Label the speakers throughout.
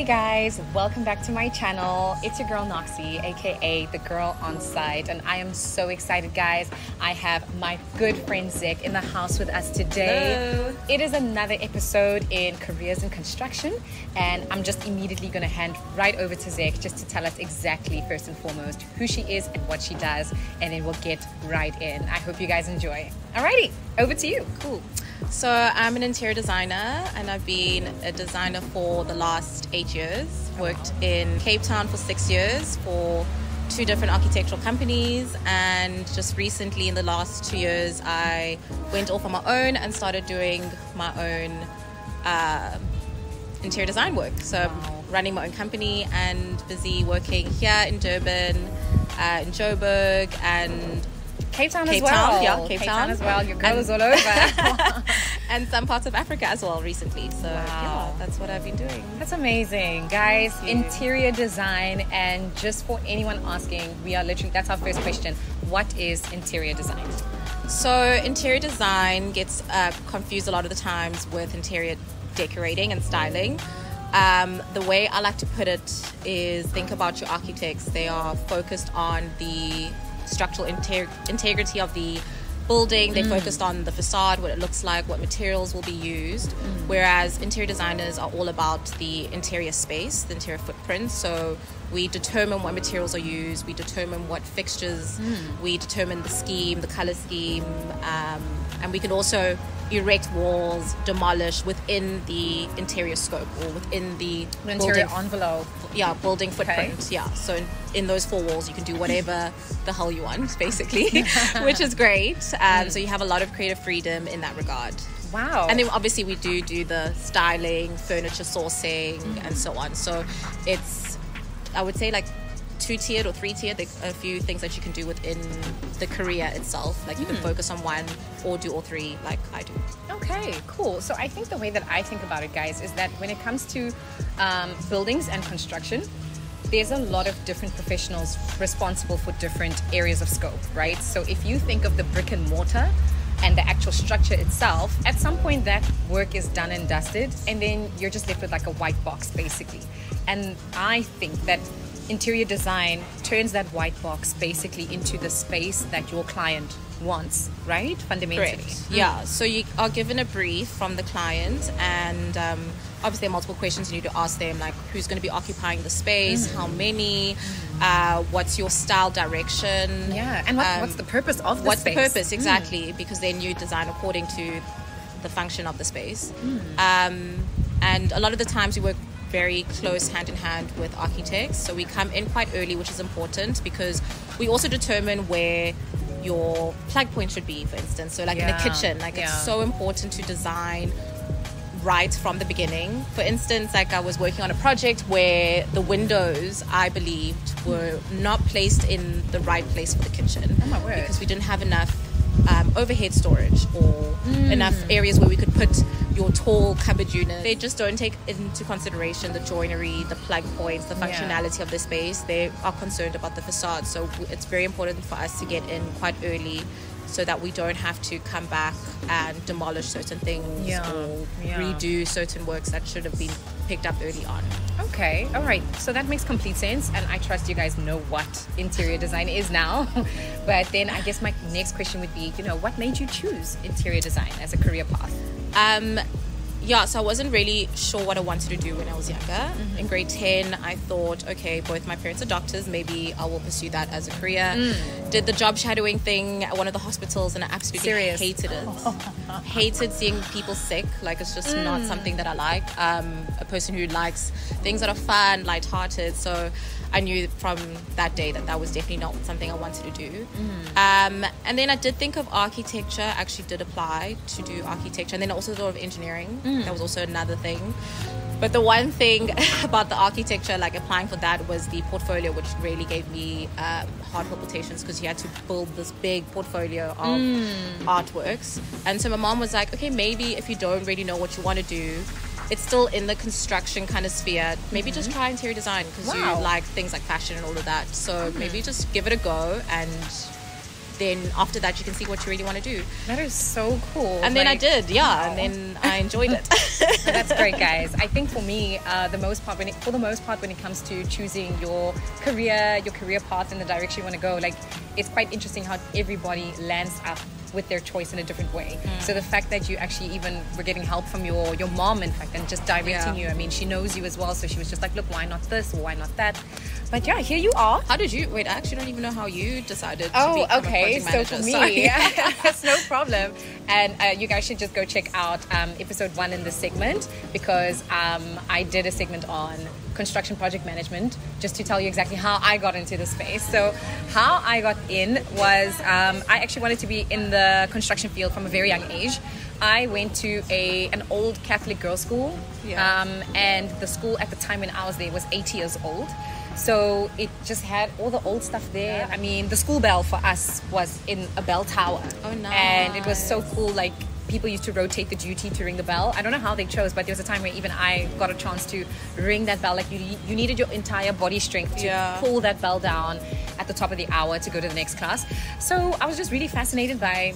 Speaker 1: Hey guys, welcome back to my channel. It's your girl Noxie, aka the girl on site, and I am so excited, guys. I have my good friend Zek in the house with us today.
Speaker 2: Hello.
Speaker 1: It is another episode in careers in construction, and I'm just immediately going to hand right over to Zek just to tell us exactly, first and foremost, who she is and what she does, and then we'll get right in. I hope you guys enjoy. Alrighty, over to you.
Speaker 2: Cool. So I'm an interior designer, and I've been a designer for the last 8 years. Worked in Cape Town for 6 years for 2 different architectural companies, and just recently in the last 2 years I went off on my own and started doing my own interior design work. So I'm running my own company and busy working here in Durban, in Joburg, and
Speaker 1: Cape Town
Speaker 2: Cape
Speaker 1: as well.
Speaker 2: Town, yeah, Cape Town
Speaker 1: as well. Your girl is all over.
Speaker 2: and some parts of Africa as well recently. So yeah, that's what I've been doing.
Speaker 1: That's amazing, guys. Interior design, and just for anyone asking, we are literally, that's our first question. What is interior design?
Speaker 2: So interior design gets confused a lot of the times with interior decorating and styling. The way I like to put it is, think about your architects. They are focused on the structural integrity of the building. They're focused on the facade, what it looks like, what materials will be used, whereas interior designers are all about the interior space, the interior footprint. So we determine what materials are used, we determine what fixtures, we determine the scheme, the color scheme, and we can also erect walls, demolish within the interior scope or within the
Speaker 1: interior
Speaker 2: building
Speaker 1: envelope.
Speaker 2: Yeah, building footprint. Okay. Yeah, so in those 4 walls you can do whatever the hell you want, basically, which is great. So you have a lot of creative freedom in that regard.
Speaker 1: Wow.
Speaker 2: And then obviously we do the styling, furniture sourcing, and so on. So it's, I would say, like 2-tiered or 3-tiered. There's a few things that you can do within the career itself. Like you can focus on one or do all 3, like I do.
Speaker 1: Okay, cool. So I think the way that I think about it, guys, is that when it comes to buildings and construction, there's a lot of different professionals responsible for different areas of scope, right? So if you think of the brick and mortar and the actual structure itself, at some point that work is done and dusted, and then you're just left with like a white box, basically. And I think that interior design turns that white box basically into the space that your client wants, right? Fundamentally.
Speaker 2: Correct. Yeah, so you are given a brief from the client, and obviously there are multiple questions you need to ask them, like who's going to be occupying the space, how many, what's your style direction,
Speaker 1: and what's the purpose of the
Speaker 2: what's
Speaker 1: space?
Speaker 2: The purpose, exactly, because then you design according to the function of the space. And a lot of the times we work very close hand in hand with architects, so we come in quite early, which is important because we also determine where your plug point should be, for instance. So like in the kitchen, like it's so important to design right from the beginning. For instance, like I was working on a project where the windows, I believed, were not placed in the right place for the kitchen.
Speaker 1: Oh my word.
Speaker 2: Because we didn't have enough overhead storage or enough areas where we could put your tall cupboard unit. They just don't take into consideration the joinery, the plug points, the functionality of the space. They are concerned about the facade. So it's very important for us to get in quite early so that we don't have to come back and demolish certain things or redo certain works that should have been picked up early on.
Speaker 1: Okay, all right. So that makes complete sense, and I trust you guys know what interior design is now. But then I guess my next question would be, what made you choose interior design as a career path?
Speaker 2: So I wasn't really sure what I wanted to do when I was younger. In grade 10, I thought, okay, both my parents are doctors, maybe I will pursue that as a career. Did the job shadowing thing at one of the hospitals, and I absolutely hated it. Hated seeing people sick. Like, it's just not something that I like. A person who likes things that are fun, lighthearted. So I knew from that day that was definitely not something I wanted to do. And then I did think of architecture. I actually did apply to do architecture, and then also thought of engineering. That was also another thing. But the one thing about the architecture, like applying for that, was the portfolio, which really gave me heart palpitations because you had to build this big portfolio of artworks. And so my mom was like, okay, maybe if you don't really know what you want to do, it's still in the construction kind of sphere, maybe just try interior design because you like things like fashion and all of that. So maybe just give it a go and then after that you can see what you really want to do.
Speaker 1: That is so cool.
Speaker 2: And then I did, and then I enjoyed it.
Speaker 1: That's great, guys. I think for me, the most part when it comes to choosing your career path and the direction you want to go, like, it's quite interesting how everybody lands up with their choice in a different way. So the fact that you actually even were getting help from your mom, in fact, and just directing you. I mean, she knows you as well, so she was just like, look, why not this or why not that? But yeah, here you are.
Speaker 2: How did you, wait, I actually don't even know how you decided to become a project manager.
Speaker 1: So for me, that's no problem. And you guys should just go check out episode 1 in this segment, because I did a segment on construction project management, just to tell you exactly how I got into the space. So how I got in was I actually wanted to be in the construction field from a very young age. I went to an old Catholic girls' school, and the school at the time when I was there was 80 years old. So it just had all the old stuff there. I mean, the school bell for us was in a bell tower.
Speaker 2: Oh, nice.
Speaker 1: And it was so cool. Like, people used to rotate the duty to ring the bell. I don't know how they chose, but there was a time where even I got a chance to ring that bell. Like, you needed your entire body strength to pull that bell down at the top of the hour to go to the next class. So I was just really fascinated by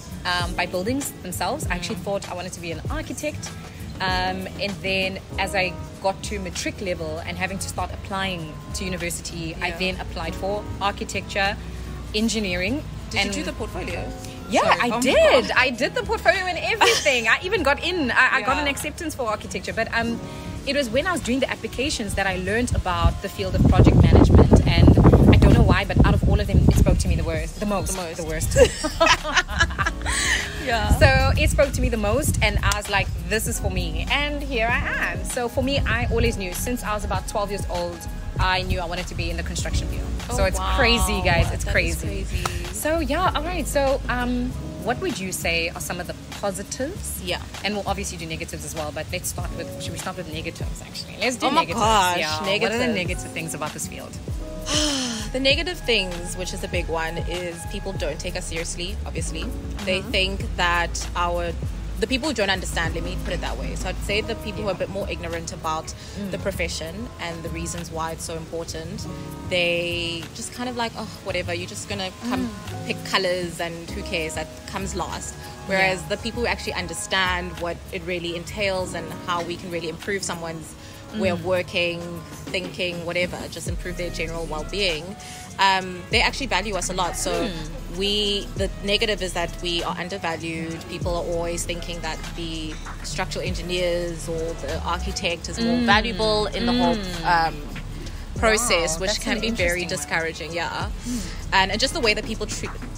Speaker 1: buildings themselves. I actually thought I wanted to be an architect. And then as I got to matric level and having to start applying to university, I then applied for architecture, engineering.
Speaker 2: Did you do the portfolio?
Speaker 1: Yeah, I did. I did the portfolio and everything. I even got in. I got an acceptance for architecture. But it was when I was doing the applications that I learned about the field of project management. And I don't know why, but out of all of them, it spoke to me the worst. So it spoke to me the most, and I was like, this is for me. And here I am. So for me, I always knew since I was about 12 years old, I knew I wanted to be in the construction field. So it's crazy, guys. It's crazy. So yeah, all right. So what would you say are some of the positives?
Speaker 2: Yeah.
Speaker 1: And we'll obviously do negatives as well, but should we start with negatives actually? Let's do negatives.
Speaker 2: Gosh,
Speaker 1: yeah.
Speaker 2: Negatives.
Speaker 1: What are the negative things about this field?
Speaker 2: The negative things, which is a big one, is people don't take us seriously, obviously. They think that the people who don't understand, let me put it that way. So I'd say the people who are a bit more ignorant about the profession and the reasons why it's so important, they just kind of like, oh, whatever, you're just going to come pick colors and who cares, that comes last. Whereas the people who actually understand what it really entails and how we can really improve someone's way of working, thinking, whatever, just improve their general well-being, they actually value us a lot. So the negative is that we are undervalued. People are always thinking that the structural engineers or the architect is more valuable in the whole process, which can be very discouraging. And just the way that people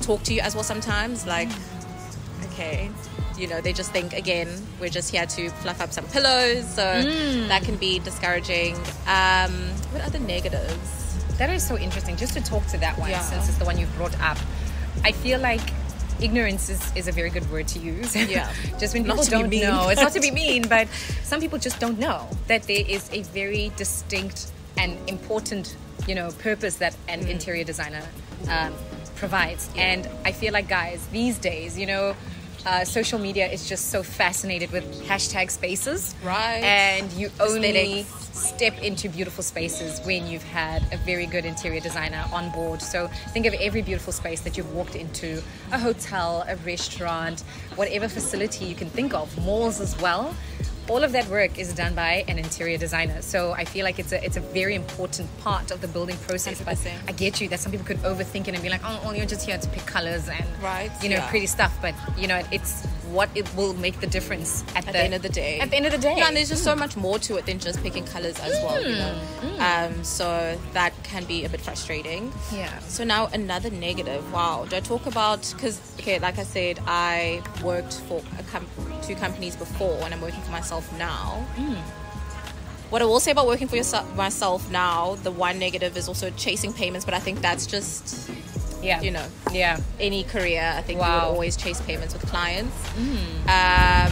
Speaker 2: talk to you as well sometimes, like, okay, you know, they just think, again, we're just here to fluff up some pillows, so that can be discouraging. What other negatives?
Speaker 1: That is so interesting, just to talk to that one, since it's the one you've brought up. I feel like ignorance is a very good word to use. Just when people don't know. It's not to be mean, but some people just don't know that there is a very distinct and important, purpose that an interior designer provides. And I feel like, guys, these days, social media is just so fascinated with hashtag spaces.
Speaker 2: Right.
Speaker 1: And you only step into beautiful spaces when you've had a very good interior designer on board. So think of every beautiful space that you've walked into, a hotel, a restaurant, whatever facility you can think of, malls as well. All of that work is done by an interior designer. So I feel like it's a very important part of the building process.
Speaker 2: 100%.
Speaker 1: But I get you that some people could overthink it and be like, oh, well, you're just here to pick colors and pretty stuff. But it's what it will make the difference at the
Speaker 2: end of the day.
Speaker 1: At the end of the day.
Speaker 2: Yeah, and there's just so much more to it than just picking colors as well, so that can be a bit frustrating.
Speaker 1: Yeah.
Speaker 2: So now another negative. Wow. Do I talk about, because, like I said, I worked for two companies before and I'm working for myself now. What I will say about working for myself now, the one negative is also chasing payments, but I think that's just... any career, I think you would always chase payments with clients. I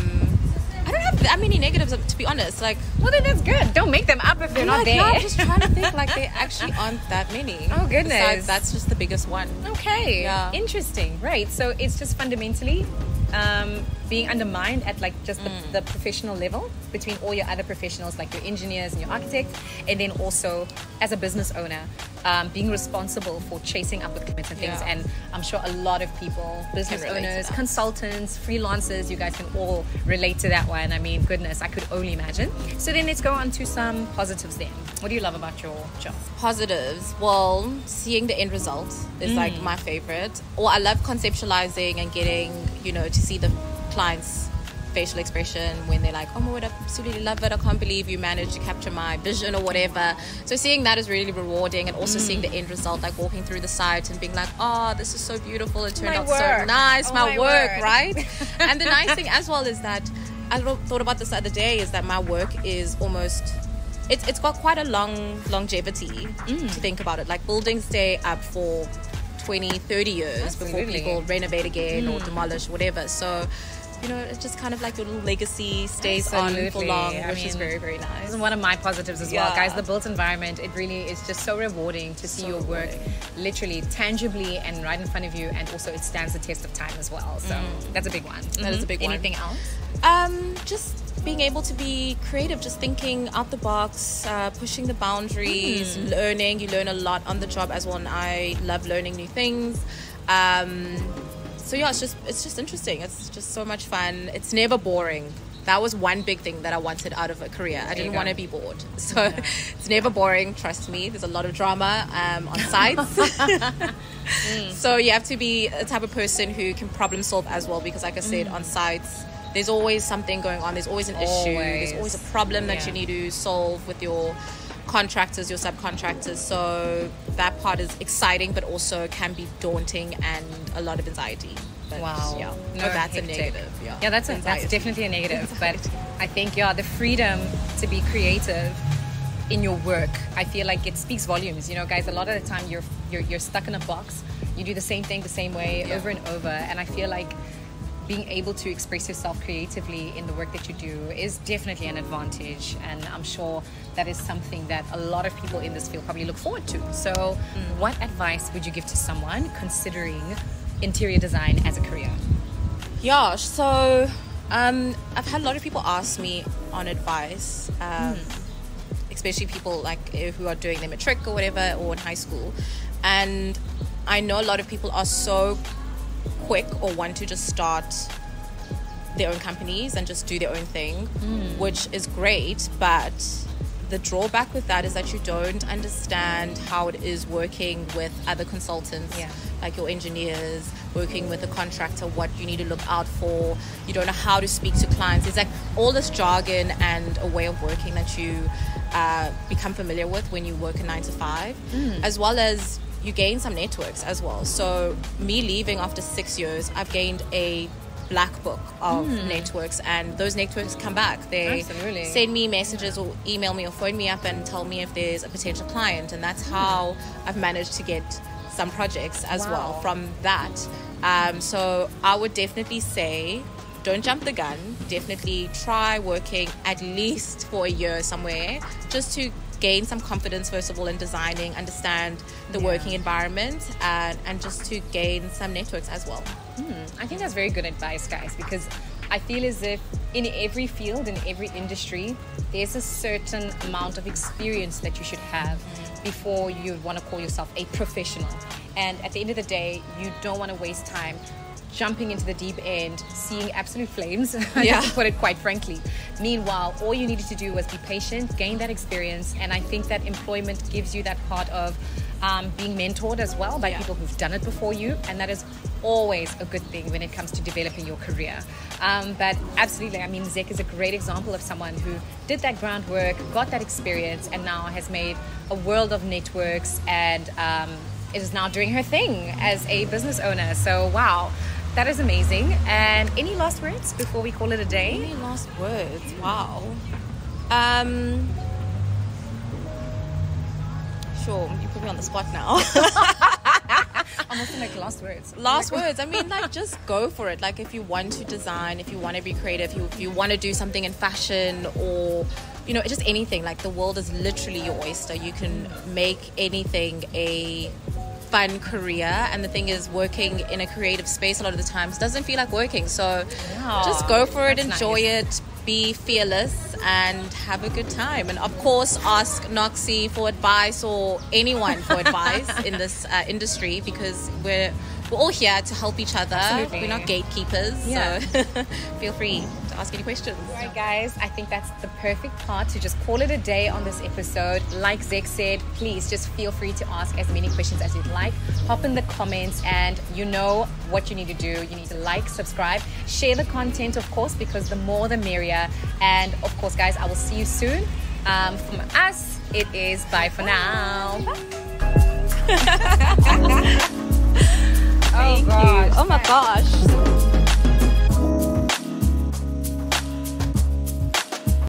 Speaker 2: don't have that many negatives, to be honest. Like,
Speaker 1: well, then that's good. Don't make them up if they're not there.
Speaker 2: Yeah, I'm just trying to think. Like, there actually aren't that many.
Speaker 1: Oh goodness,
Speaker 2: besides, that's just the biggest one.
Speaker 1: Okay, interesting. Right, so it's just fundamentally being undermined at like just the professional level between all your other professionals, like your engineers and your architects, and then also as a business owner, being responsible for chasing up with clients and things. And I'm sure a lot of people, business owners, consultants, freelancers, you guys can all relate to that one. I mean, goodness, I could only imagine. So then let's go on to some positives then. What do you love about your job?
Speaker 2: Positives. Well, seeing the end result is like my favorite. Or I love conceptualizing and getting, to see the client's facial expression when they're like, oh my word, I absolutely love it, I can't believe you managed to capture my vision or whatever. So seeing that is really rewarding, and also seeing the end result, like walking through the site and being like, oh, this is so beautiful, it turned out so nice, my work, right? And the nice thing as well is that I thought about this the other day, is that my work is almost, it's got quite a long longevity to think about it. Like buildings stay up for 20, 30 years before people renovate again or demolish, whatever. So it's just kind of like your little legacy stays on for long, which is very, very nice.
Speaker 1: This is one of my positives as well, guys. The built environment, it really is just so rewarding to see your work literally, tangibly and right in front of you, and also it stands the test of time as well. So that's a big one.
Speaker 2: That is a big one.
Speaker 1: Anything else?
Speaker 2: Just being able to be creative, just thinking out the box, pushing the boundaries, learning. You learn a lot on the job as well, and I love learning new things. So yeah, it's just interesting. It's just so much fun. It's never boring. That was one big thing that I wanted out of a career. I didn't want to be bored. So it's never boring, trust me. There's a lot of drama on sites. So you have to be a type of person who can problem solve as well, because like I said, on sites, there's always something going on. There's always an issue. There's always a problem that you need to solve with your contractors, your subcontractors. So that part is exciting, but also can be daunting and a lot of anxiety. But
Speaker 1: no,
Speaker 2: that's
Speaker 1: hectic.
Speaker 2: A negative.
Speaker 1: That's definitely a negative. But I think the freedom to be creative in your work, I feel like it speaks volumes. Guys, a lot of the time you're stuck in a box. You do the same thing the same way over and over, and I feel like being able to express yourself creatively in the work that you do is definitely an advantage, and I'm sure that is something that a lot of people in this field probably look forward to. So what advice would you give to someone considering interior design as a career?
Speaker 2: So I've had a lot of people ask me on advice, especially people like who are doing their matric or whatever, or in high school, and I know a lot of people are so quick or want to just start their own companies and just do their own thing, which is great, but the drawback with that is that you don't understand how it is working with other consultants, like your engineers, working with a contractor, what you need to look out for. You don't know how to speak to clients. It's like all this jargon and a way of working that you become familiar with when you work a 9 to 5, as well as you gain some networks as well. So me leaving after 6 years, I've gained a black book of networks, and those networks come back. They send me messages or email me or phone me up and tell me if there's a potential client, and that's how I've managed to get some projects as well from that. So I would definitely say, don't jump the gun. Definitely try working at least for a year somewhere, just to gain some confidence, first of all, in designing, understand the working environment, and just to gain some networks as well.
Speaker 1: I think that's very good advice, guys, because I feel as if in every field, in every industry, there's a certain amount of experience that you should have before you want to call yourself a professional. And at the end of the day, you don't want to waste time jumping into the deep end, seeing absolute flames, to put it quite frankly. Meanwhile, all you needed to do was be patient, gain that experience, and I think that employment gives you that part of being mentored as well by people who've done it before you, and that is always a good thing when it comes to developing your career. But absolutely, I mean, Zek is a great example of someone who did that groundwork, got that experience, and now has made a world of networks, and is now doing her thing as a business owner. So wow, that is amazing. And any last words before we call it a day?
Speaker 2: Any last words? Wow. Sure, you put me on the spot now.
Speaker 1: I'm also like last words.
Speaker 2: Last words. I mean, like, just go for it. Like, if you want to design, if you want to be creative, if you want to do something in fashion, or just anything. Like, the world is literally your oyster. You can make anything a fun career. And the thing is, working in a creative space a lot of the times doesn't feel like working. So just go for it, enjoy it, be fearless, and have a good time. And of course, ask Noxie for advice, or anyone for advice in this industry, because we're all here to help each other.
Speaker 1: Absolutely.
Speaker 2: We're not gatekeepers.
Speaker 1: Yeah.
Speaker 2: So feel free to ask any questions.
Speaker 1: All right, guys, I think that's the perfect part to just call it a day on this episode. Like Zek said, please just feel free to ask as many questions as you'd like. Pop in the comments, and you know what you need to do. You need to like, subscribe, share the content, of course, because the more the merrier. And of course, guys, I will see you soon. From us, it is bye for now.
Speaker 2: Thank you. Oh my gosh.